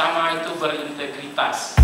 bersama itu berintegritas.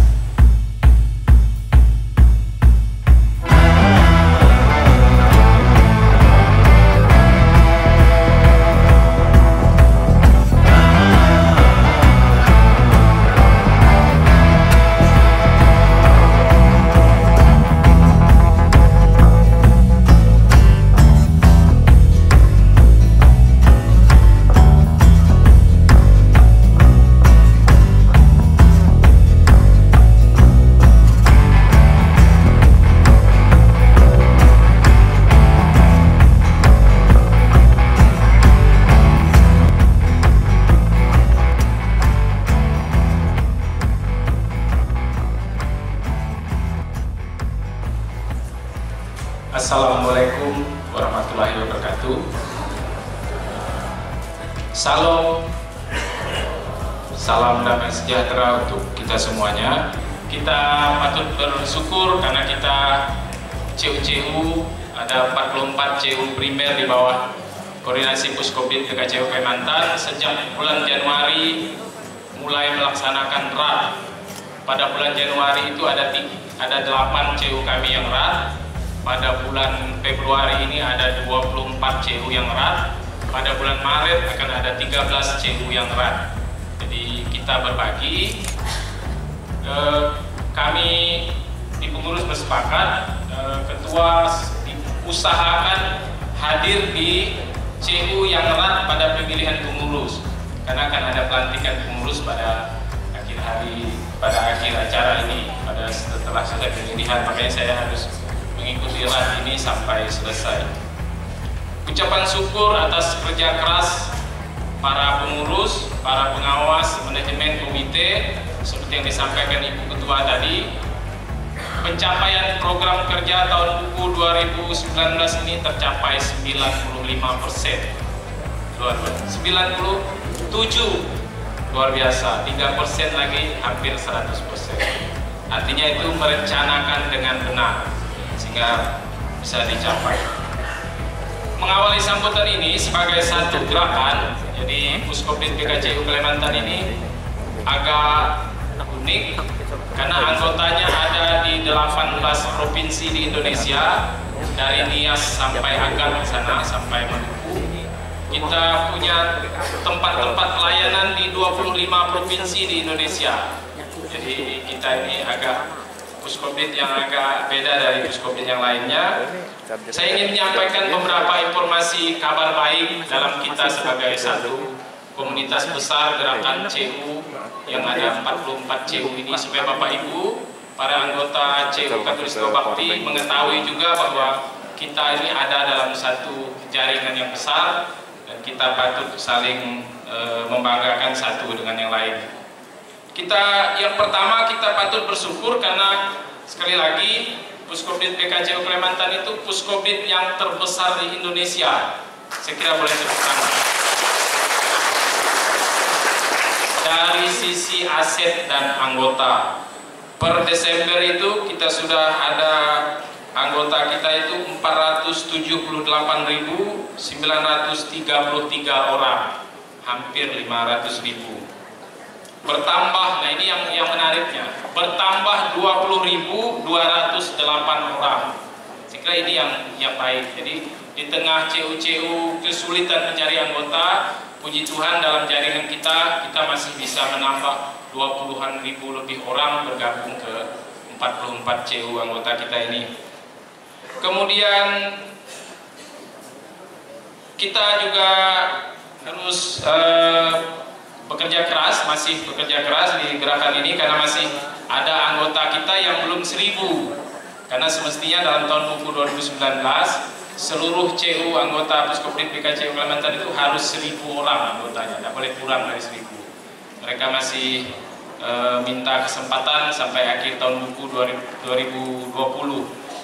Assalamualaikum warahmatullahi wabarakatuh. Salam damai sejahtera untuk kita semuanya. Kita patut bersyukur karena kita CU-CU ada 44 CU primer di bawah koordinasi Puskobid PKCU Kalimantan sejak bulan Januari mulai melaksanakan RAT. Pada bulan Januari itu ada 8 CU kami yang RAT. Pada bulan Februari ini ada 24 CU yang RAT. Pada bulan Maret akan ada 13 CU yang RAT. Jadi kita berbagi. Kami di pengurus bersepakat, ketua diusahakan hadir di CU yang RAT pada pemilihan pengurus. Karena akan ada pelantikan pengurus pada akhir acara ini, setelah selesai pemilihan. Makanya saya harus mengikuti RAT ini sampai selesai. Ucapan syukur atas kerja keras para pengurus, para pengawas, manajemen komite, seperti yang disampaikan Ibu Ketua tadi. Pencapaian program kerja tahun buku 2019 ini tercapai 95%. Luar biasa. 97 luar biasa. 3% lagi hampir 100%. Artinya itu merencanakan dengan benar sehingga bisa dicapai. Mengawali sambutan ini sebagai satu gerakan, jadi Puskobid PKCU Kalimantan ini agak unik karena anggotanya ada di 18 provinsi di Indonesia, dari Nias sampai Agam sana sampai Maluku. Kita punya tempat-tempat pelayanan di 25 provinsi di Indonesia. Jadi kita ini agak Puskobid yang agak beda dari Puskobid yang lainnya. Saya ingin menyampaikan beberapa informasi kabar baik dalam kita sebagai satu komunitas besar gerakan CU yang ada 44 CU ini, supaya Bapak Ibu, para anggota CU Katulistiwa Bakti mengetahui juga bahwa kita ini ada dalam satu jaringan yang besar dan kita patut saling membanggakan satu dengan yang lain. Yang pertama kita patut bersyukur karena sekali lagi Puskobid PKCU Kalimantan itu Puskobid yang terbesar di Indonesia. Saya kira boleh tepuk tangan. Dari sisi aset dan anggota, per Desember itu kita sudah ada anggota kita itu 478.933 orang, hampir 500.000. Bertambah, nah ini yang menariknya, bertambah 20.208 orang. Saya kira ini yang baik. Jadi di tengah CU-CU kesulitan mencari anggota, puji Tuhan dalam jaringan kita masih bisa menambah 20-an ribu lebih orang bergabung ke 44 CU anggota kita ini. Kemudian kita juga terus masih bekerja keras di gerakan ini karena masih ada anggota kita yang belum 1.000. Karena semestinya dalam tahun buku 2019 seluruh CU anggota Puskobid PKCU Kalimantan itu harus 1.000 orang anggotanya, tidak boleh kurang dari 1.000. Mereka masih minta kesempatan sampai akhir tahun buku 2020.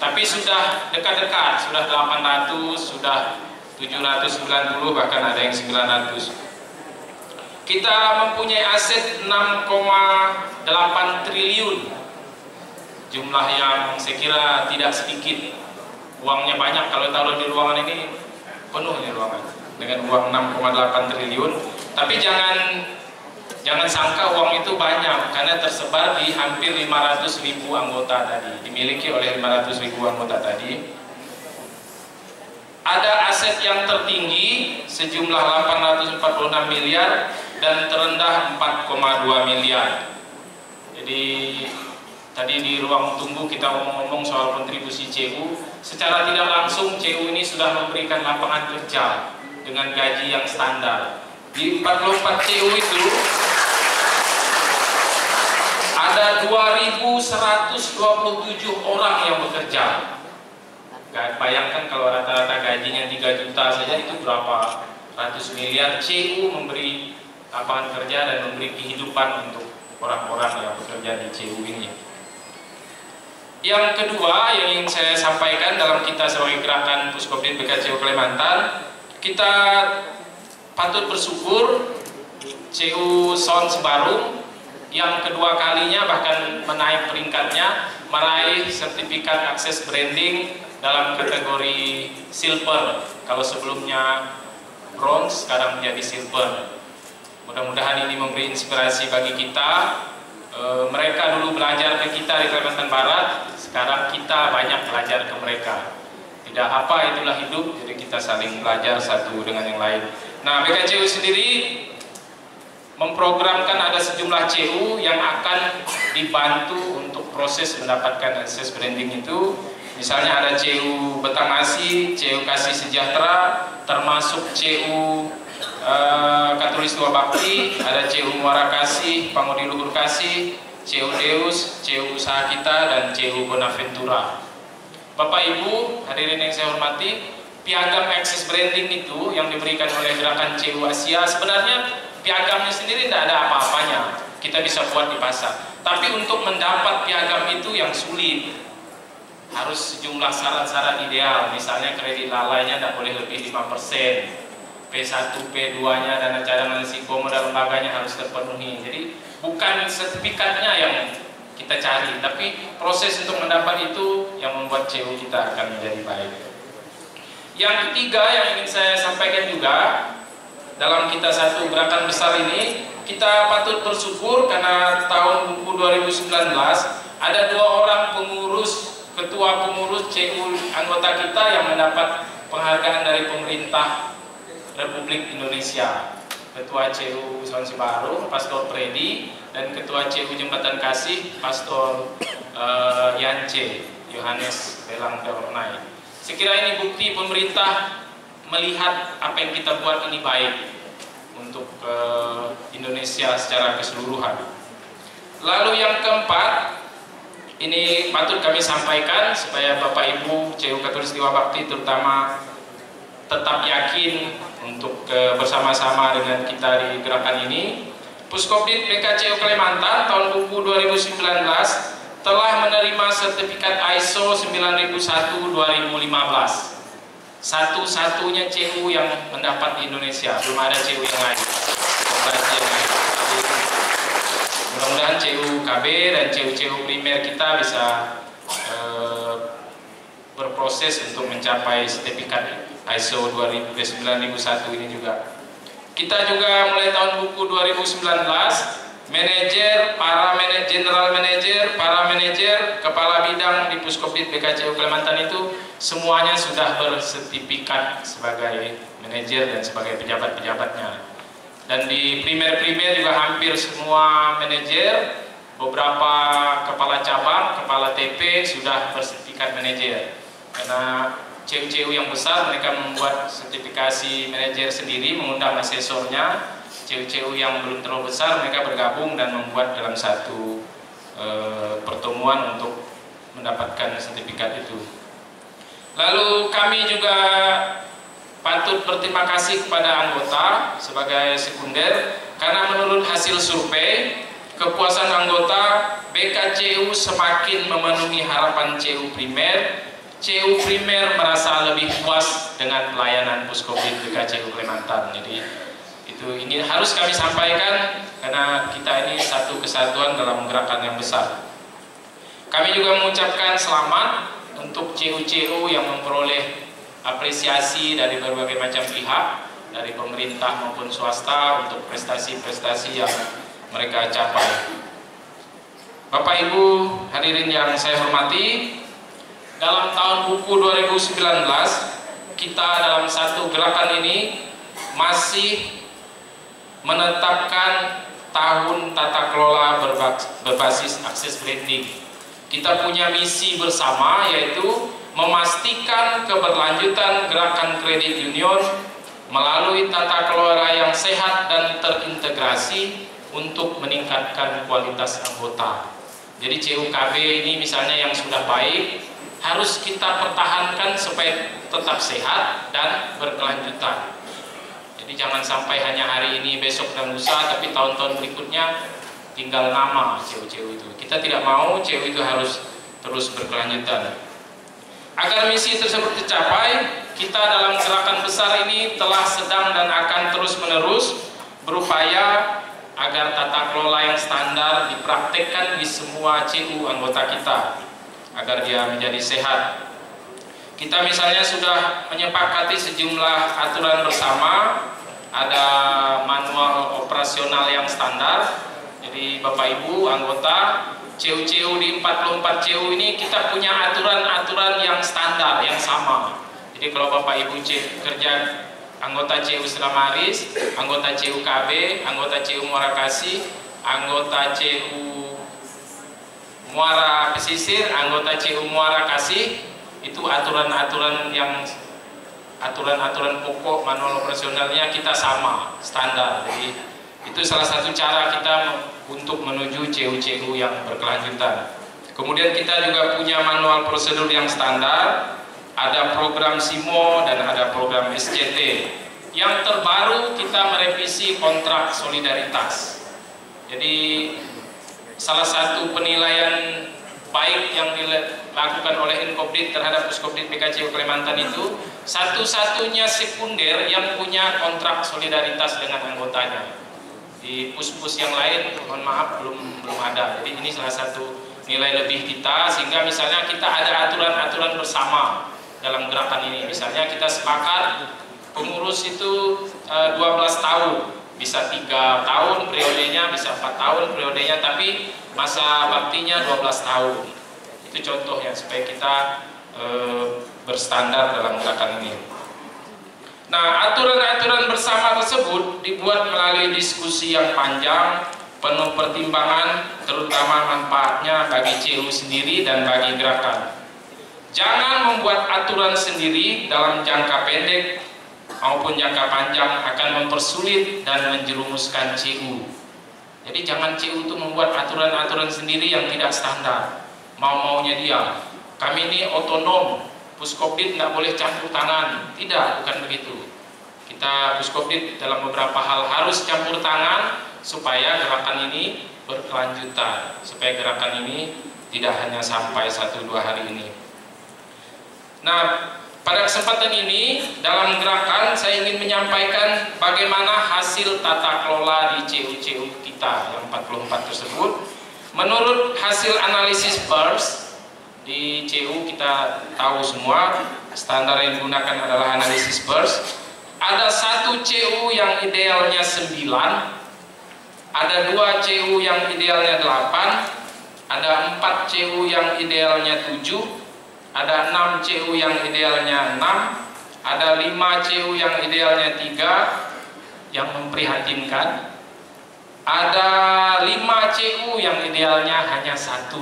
Tapi sudah dekat-dekat, sudah 800, sudah 790, bahkan ada yang 900. Kita mempunyai aset 6,8 triliun, jumlah yang saya kira tidak sedikit. Uangnya banyak, kalau taruh di ruangan ini penuh ini ruangan dengan uang 6,8 triliun. Tapi jangan Jangan sangka uang itu banyak, karena tersebar di hampir 500.000 anggota tadi, dimiliki oleh 500.000 anggota tadi. Ada aset yang tertinggi sejumlah 846 miliar dan terendah 4,2 miliar. Jadi tadi di ruang tunggu kita ngomong-ngomong soal kontribusi CU. Secara tidak langsung CU ini sudah memberikan lapangan kerja dengan gaji yang standar. Di 44 CU itu ada 2.127 orang yang bekerja. Bayangkan kalau rata-rata gajinya 3 juta saja, itu berapa ratus miliar. CU memberi lapangan kerja dan memberi kehidupan untuk orang-orang yang bekerja di CU ini. Yang kedua yang ingin saya sampaikan dalam kita sebagai gerakan Puskopdit BKCU Kalimantan, kita patut bersyukur CU Son Sebarung yang kedua kalinya bahkan menaik peringkatnya, meraih sertifikat akses branding dalam kategori silver. Kalau sebelumnya bronze, sekarang menjadi silver. Mudah-mudahan ini memberi inspirasi bagi kita. Mereka dulu belajar ke kita di Kalimantan Barat, sekarang kita banyak belajar ke mereka. Tidak apa, itulah hidup, jadi kita saling belajar satu dengan yang lain. Nah, BKCU sendiri memprogramkan ada sejumlah CU yang akan dibantu untuk proses mendapatkan akses branding itu. Misalnya ada CU Betangasih, CU Kasih Sejahtera, termasuk CU Katulistiwa Bakti, ada CU Muara Kasih, Pangudi Luhur Kasih, CU Deus, CU Usaha Kita, dan CU Bonaventura. Bapak Ibu, hadirin yang saya hormati, piagam akses branding itu yang diberikan oleh gerakan CU Asia, sebenarnya piagamnya sendiri tidak ada apa-apanya, kita bisa buat di pasar. Tapi untuk mendapat piagam itu yang sulit, harus sejumlah syarat-syarat ideal. Misalnya kredit lalainya tidak boleh lebih 5%, P1, P2-nya, dana cadangan risiko modal lembaganya harus terpenuhi. Jadi bukan sertifikatnya yang kita cari, tapi proses untuk mendapat itu yang membuat CU kita akan menjadi baik. Yang ketiga yang ingin saya sampaikan juga, dalam kita satu gerakan besar ini, kita patut bersyukur karena tahun buku 2019 ada 2 orang ketua pengurus CU anggota kita yang mendapat penghargaan dari pemerintah Republik Indonesia. Ketua CU Son Sebarung, Pastor Freddy, dan Ketua CU Jembatan Kasih, Pastor Yance Yohanes Belang Dornai. Sekira ini bukti pemerintah melihat apa yang kita buat ini baik untuk Indonesia secara keseluruhan. Lalu yang keempat, ini patut kami sampaikan supaya Bapak Ibu CU Katulistiwa Bakti terutama tetap yakin untuk bersama-sama dengan kita di gerakan ini. Puskopdit BKCU Kalimantan tahun buku 2019 telah menerima sertifikat ISO 9001-2015. Satu-satunya CU yang mendapat di Indonesia, belum ada CU yang lain. Mudah-mudahan CU KB dan CU primer kita bisa berproses untuk mencapai sertifikat ISO 9001 ini juga. Kita juga mulai tahun buku 2019, general manager, para manajer, kepala bidang di Puskopdit BKCU Kalimantan itu semuanya sudah bersertifikat sebagai manajer dan sebagai pejabat-pejabatnya. Dan di primer juga hampir semua manajer, beberapa kepala cabang, kepala TP sudah bersertifikat manajer. Karena CU yang besar mereka membuat sertifikasi manajer sendiri, mengundang asesornya. CU yang belum terlalu besar mereka bergabung dan membuat dalam satu pertemuan untuk mendapatkan sertifikat itu. Lalu kami juga patut berterima kasih kepada anggota sebagai sekunder karena menurut hasil survei kepuasan anggota BKCU semakin memenuhi harapan CU primer. CU primer merasa lebih puas dengan pelayanan Puskopdit BKCU Kalimantan. Jadi ini harus kami sampaikan karena kita ini satu kesatuan dalam gerakan yang besar. Kami juga mengucapkan selamat untuk CU yang memperoleh apresiasi dari berbagai macam pihak, dari pemerintah maupun swasta untuk prestasi-prestasi yang mereka capai. Bapak Ibu hadirin yang saya hormati, dalam tahun buku 2019 kita dalam satu gerakan ini masih menetapkan tahun tata kelola berbasis akses branding. Kita punya misi bersama, yaitu memastikan keberlanjutan gerakan kredit union melalui tata kelola yang sehat dan terintegrasi untuk meningkatkan kualitas anggota. Jadi CUKB ini misalnya yang sudah baik harus kita pertahankan supaya tetap sehat dan berkelanjutan. Jadi jangan sampai hanya hari ini, besok dan lusa, tapi tahun-tahun berikutnya tinggal nama CU itu. Kita tidak mau CU itu harus terus berkelanjutan. Agar misi tersebut tercapai, kita dalam gerakan besar ini telah sedang dan akan terus-menerus berupaya agar tata kelola yang standar dipraktekkan di semua CU anggota kita, agar dia menjadi sehat. Kita misalnya sudah menyepakati sejumlah aturan bersama, ada manual operasional yang standar. Jadi Bapak Ibu anggota CU-CU di 44 CU ini kita punya aturan-aturan yang standar, yang sama. Jadi kalau Bapak Ibu kerja anggota CU Selamaris, anggota CU KB, anggota CU Muara Kasih, anggota CU Muara Pesisir, anggota CU Muara Kasih, itu aturan-aturan pokok manual operasionalnya kita sama, standar. Jadi itu salah satu cara kita untuk menuju CU-CU yang berkelanjutan. Kemudian kita juga punya manual prosedur yang standar, ada program SIMO dan ada program SCT. Yang terbaru kita merevisi kontrak solidaritas. Jadi salah satu penilaian baik yang dilakukan oleh Inkopdit terhadap Puskopdit BKCU Kalimantan itu satu-satunya sekunder yang punya kontrak solidaritas dengan anggotanya. Di pus-pus yang lain, mohon maaf, belum ada. Jadi ini salah satu nilai lebih kita, sehingga misalnya kita ada aturan-aturan bersama dalam gerakan ini. Misalnya kita sepakat pengurus itu 12 tahun, bisa 3 tahun periodenya, bisa 4 tahun periodenya, tapi masa baktinya 12 tahun. Itu contohnya supaya kita berstandar dalam gerakan ini. Nah, aturan-aturan bersama tersebut dibuat melalui diskusi yang panjang, penuh pertimbangan, terutama manfaatnya bagi CU sendiri dan bagi gerakan. Jangan membuat aturan sendiri dalam jangka pendek maupun jangka panjang akan mempersulit dan menjerumuskan CU. Jadi jangan CU itu membuat aturan-aturan sendiri yang tidak standar, mau-maunya dia. Kami ini otonom, Puskopdit nggak boleh campur tangan. Tidak, bukan begitu. Kita Puskopdit dalam beberapa hal harus campur tangan supaya gerakan ini berkelanjutan, supaya gerakan ini tidak hanya sampai 1-2 hari ini. Nah, pada kesempatan ini dalam gerakan saya ingin menyampaikan bagaimana hasil tata kelola di CU-CU kita yang 44 tersebut. Menurut hasil analisis BERS di CU, kita tahu semua standar yang digunakan adalah analisis BERS. Ada 1 CU yang idealnya 9, ada 2 CU yang idealnya 8, ada 4 CU yang idealnya 7, ada 6 CU yang idealnya 6, ada 5 CU yang idealnya 3, yang memprihatinkan. Ada 5 CU yang idealnya hanya 1.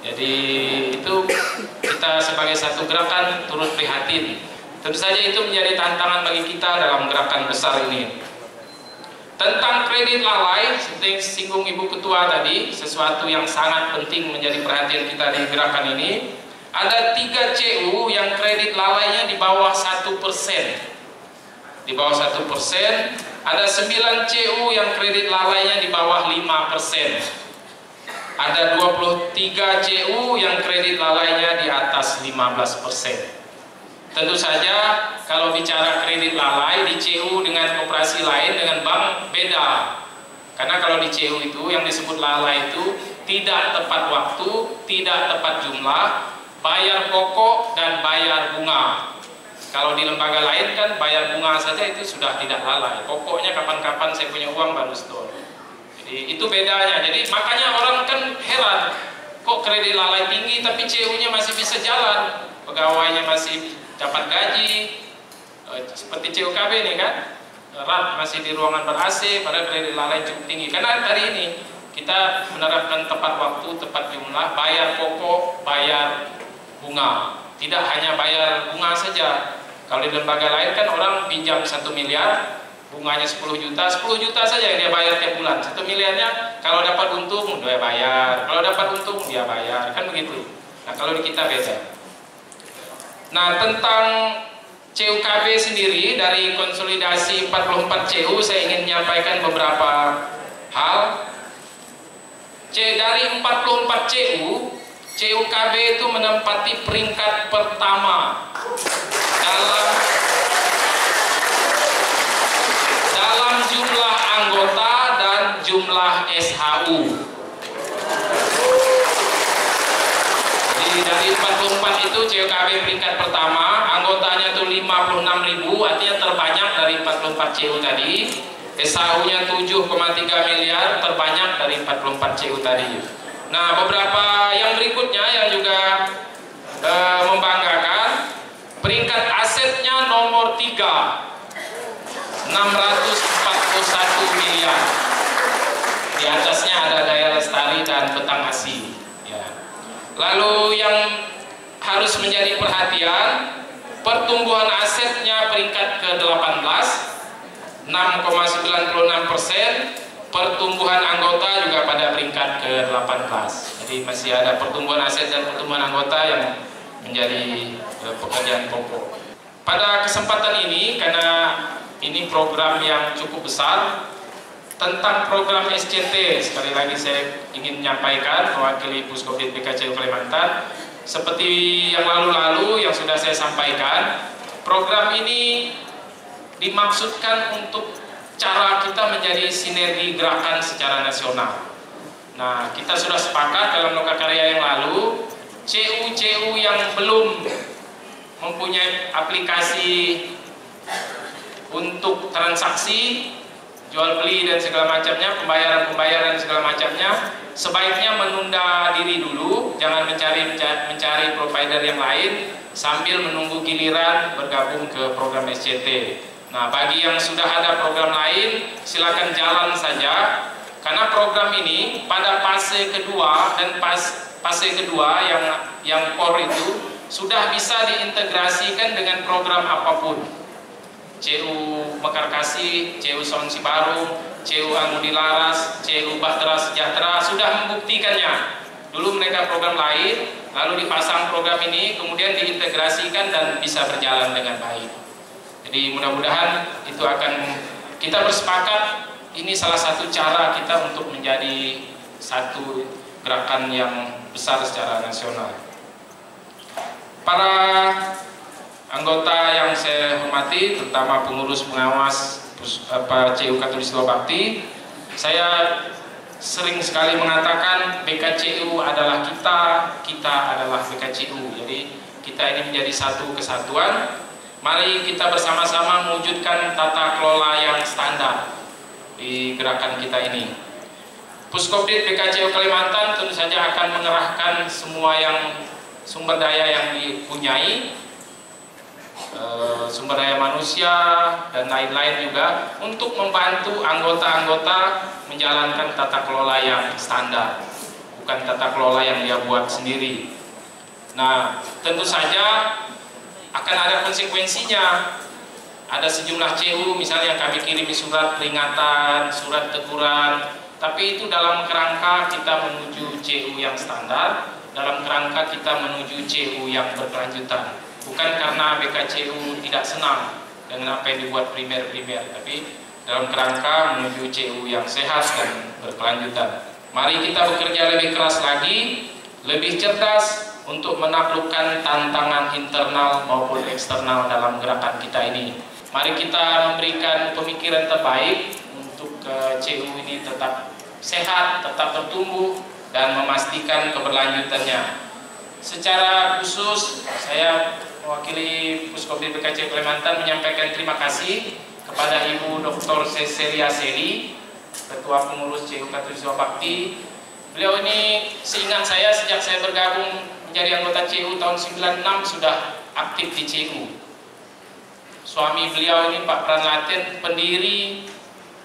Jadi itu kita sebagai satu gerakan turut prihatin. Tentu saja itu menjadi tantangan bagi kita dalam gerakan besar ini. Tentang kredit lalai, seperti singgung Ibu Ketua tadi, sesuatu yang sangat penting menjadi perhatian kita di gerakan ini. Ada 3 CU yang kredit lalainya di bawah 1%. Di bawah 1%. Ada 9 CU yang kredit lalainya di bawah 5%. Ada 23 CU yang kredit lalainya di atas 15%. Tentu saja kalau bicara kredit lalai di CU dengan koperasi lain, dengan bank beda. Karena kalau di CU itu yang disebut lalai itu tidak tepat waktu, tidak tepat jumlah, bayar pokok dan bayar bunga. Kalau di lembaga lain kan bayar bunga saja itu sudah tidak lalai. Pokoknya kapan-kapan saya punya uang baru store. Itu bedanya. Jadi makanya orang kan heran, kok kredit lalai tinggi tapi CU-nya masih bisa jalan, pegawainya masih dapat gaji, seperti CUKB nih kan, RAT masih di ruangan ber-AC, pada kredit lalai cukup tinggi. Karena hari ini kita menerapkan tepat waktu, tepat jumlah, bayar pokok, bayar bunga. Tidak hanya bayar bunga saja. Kalau di lembaga lain kan orang pinjam 1 miliar, bunganya 10 juta, 10 juta saja yang dia bayar tiap bulan. 1 miliarnya kalau dapat untung dia bayar, kalau dapat untung dia bayar, kan begitu. Nah kalau di kita beda. Nah tentang CUKB sendiri, dari konsolidasi 44 CU saya ingin menyampaikan beberapa hal. Dari 44 CU, CUKB itu menempati peringkat pertama dalam jumlah anggota dan jumlah SHU. Jadi dari 44 itu CUKB peringkat pertama, anggotanya itu 56.000, artinya terbanyak dari 44 CU tadi. SHU-nya 7,3 miliar, terbanyak dari 44 CU tadi. Nah, beberapa yang berikutnya yang juga membanggakan, peringkat asetnya nomor 3, 641 miliar. Di atasnya ada daya lestari dan betang asih. Ya. Lalu yang harus menjadi perhatian, pertumbuhan asetnya peringkat ke-18, 6,96%. Pertumbuhan anggota juga pada peringkat ke-18. Jadi masih ada pertumbuhan aset dan pertumbuhan anggota yang menjadi pekerjaan pokok. Pada kesempatan ini, karena ini program yang cukup besar, tentang program SCT, sekali lagi saya ingin menyampaikan mewakili Puskopdit BKCU Kalimantan, seperti yang lalu-lalu yang sudah saya sampaikan, program ini dimaksudkan untuk cara kita menjadi sinergi gerakan secara nasional. Nah, kita sudah sepakat dalam lokakarya yang lalu, CU-CU yang belum mempunyai aplikasi untuk transaksi, jual beli dan segala macamnya, pembayaran segala macamnya, sebaiknya menunda diri dulu, jangan mencari provider yang lain sambil menunggu giliran bergabung ke program SCT. Nah, bagi yang sudah ada program lain, silakan jalan saja, karena program ini pada fase kedua dan fase kedua yang core itu sudah bisa diintegrasikan dengan program apapun. CU Mekarkasi, CU Sonsi Baru, CU Angudi Laras, CU Bahtera Sejahtera sudah membuktikannya. Dulu mereka program lain, lalu dipasang program ini, kemudian diintegrasikan dan bisa berjalan dengan baik. Jadi mudah-mudahan itu akan kita bersepakat, ini salah satu cara kita untuk menjadi satu gerakan yang besar secara nasional. Para anggota yang saya hormati, terutama pengurus pengawas CU Katulistiwa Bakti, saya sering sekali mengatakan BKCU adalah kita adalah BKCU. Jadi kita ini menjadi satu kesatuan. Mari kita bersama-sama mewujudkan tata kelola yang standar di gerakan kita ini. Puskopdit BKCU Kalimantan tentu saja akan mengerahkan semua yang sumber daya yang dipunyai, sumber daya manusia dan lain-lain juga, untuk membantu anggota-anggota menjalankan tata kelola yang standar, bukan tata kelola yang dia buat sendiri. Nah, tentu saja akan ada konsekuensinya. Ada sejumlah CU misalnya yang kami kirimi surat peringatan, surat teguran, tapi itu dalam kerangka kita menuju CU yang standar, dalam kerangka kita menuju CU yang berkelanjutan. Bukan karena BKCU tidak senang dengan apa yang dibuat primer-primer, tapi dalam kerangka menuju CU yang sehat dan berkelanjutan. Mari kita bekerja lebih keras lagi, lebih cerdas untuk menaklukkan tantangan internal maupun eksternal dalam gerakan kita ini. Mari kita memberikan pemikiran terbaik untuk CU ini tetap sehat, tetap bertumbuh, dan memastikan keberlanjutannya. Secara khusus, saya mewakili Puskopdit BKCU Kalimantan menyampaikan terima kasih kepada Ibu Dr. Cecilia Seli, Ketua Pengurus CU Katulistiwa Bakti. Beliau ini seingat saya sejak saya bergabung menjadi anggota CU tahun 96 sudah aktif di CU. Suami beliau ini Pak Pranlaten, pendiri,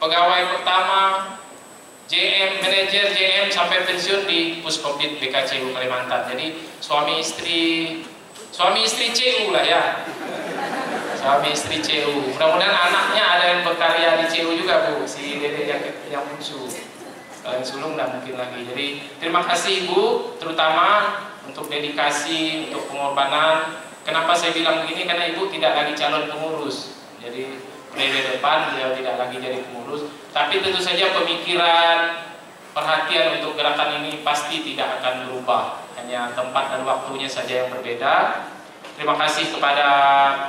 pegawai pertama, JM, manajer JM sampai pensiun di Puskopit BKCU Kalimantan. Jadi suami istri CU lah ya. Suami istri CU. Mudah-mudahan anaknya ada yang berkarya di CU juga Bu, si Dede yang bungsu. Kalau yang sulung nggak mungkin lagi. Jadi terima kasih Ibu, terutama untuk dedikasi, untuk pengorbanan. Kenapa saya bilang begini? Karena Ibu tidak lagi calon pengurus. Jadi periode depan beliau tidak lagi jadi pengurus. Tapi tentu saja pemikiran, perhatian untuk gerakan ini pasti tidak akan berubah. Hanya tempat dan waktunya saja yang berbeda. Terima kasih kepada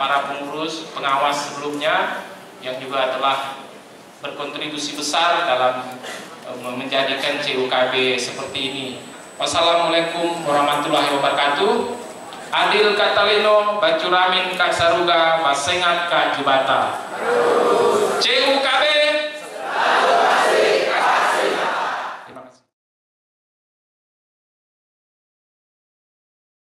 para pengurus, pengawas sebelumnya yang juga telah berkontribusi besar dalam menjadikan CUKB seperti ini. Wassalamualaikum warahmatullahi wabarakatuh. Adil Katalino, Bacuramin Kak Saruga, Basengat Kak Jubata.